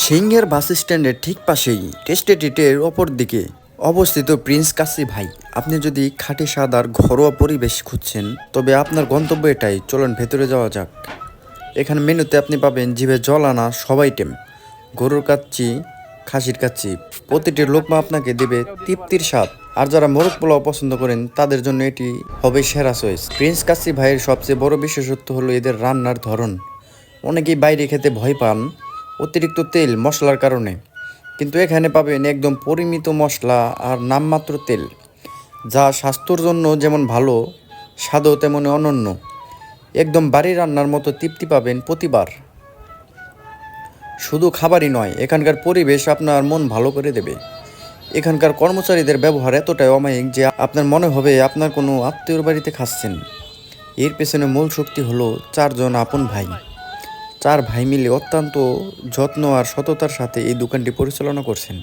সিংহের বাস স্ট্যান্ডের ঠিক পাশেই টেস্টেটিটের অপর দিকে অবস্থিত প্রিন্স কাসি ভাই। আপনি যদি খাঁটি স্বাদ আর ঘরোয়া পরিবেশ খুঁজছেন তবে আপনার গন্তব্য এটাই। চলুন ভেতরে যাওয়া যাক। এখানে মেনুতে আপনি পাবেন জিভে জল আনা সব আইটেম, গরুর কাচ্চি, খাসির কাচ্চি। প্রতিটি লোকমা আপনাকে দেবে তৃপ্তির স্বাদ। আর যারা মোরগ পোলাও পছন্দ করেন তাদের জন্য এটি হবে সেরা চয়েস। প্রিন্স কাসি ভাইয়ের সবচেয়ে বড় বিশেষত্ব হলো এদের রান্নার ধরন। অনেকেই বাইরে খেতে ভয় পান অতিরিক্ত তেল মশলার কারণে, কিন্তু এখানে পাবেন একদম পরিমিত মশলা আর নামমাত্র তেল, যা স্বাস্থ্যর জন্য যেমন ভালো, স্বাদও তেমন অনন্য। একদম বাড়ির রান্নার মতো তৃপ্তি পাবেন প্রতিবার। শুধু খাবারই নয়, এখানকার পরিবেশ আপনার মন ভালো করে দেবে। এখানকার কর্মচারীদের ব্যবহার এতটাই অমায়িক যে আপনার মনে হবে আপনার কোনো আত্মীয়র বাড়িতে খাচ্ছেন। এর পেছনে মূল শক্তি হলো 4জন আপন ভাই। 4 ভাই মিলে অত্যন্ত যত্ন আর সততার সাথে এই দোকানটি পরিচালনা করছেন।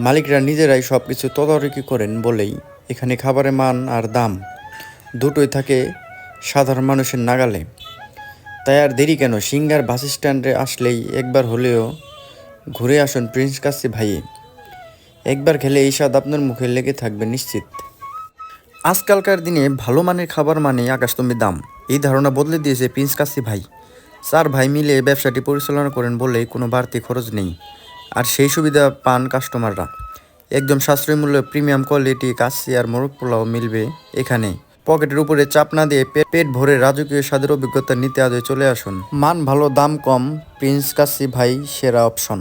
মালিকরা নিজেরাই সব কিছু তদারকি করেন বলেই এখানে খাবারের মান আর দাম দুটোই থাকে সাধারণ মানুষের নাগালে। তাই আর দেরি কেন, সিংহার বাস স্ট্যান্ডে আসলেই একবার হলেও ঘুরে আসুন প্রিন্স কাসি ভাইয়ে। একবার খেলে এই স্বাদ আপনার মুখে লেগে থাকবে নিশ্চিত। আজকালকার দিনে ভালো মানের খাবার মানে আকাশচুম্বী দাম, এই ধারণা বদলে দিয়েছে প্রিন্স কাসি ভাই। 4 ভাই মিলে ব্যবসাটি পরিচালনা করেন বলেই কোনো বাড়তি খরচ নেই, আর সেই সুবিধা পান কাস্টমাররা। একদম সাশ্রয়ী মূল্যে প্রিমিয়াম কোয়ালিটি কাচ্চি আর মোরগ পোলাও মিলবে এখানে। পকেটের উপরে চাপ না দিয়ে পেট ভরে রাজকীয় স্বাদের অভিজ্ঞতা নিতে আজই চলে আসুন। মান ভালো, দাম কম, প্রিন্স কাসি ভাই সেরা অপশন।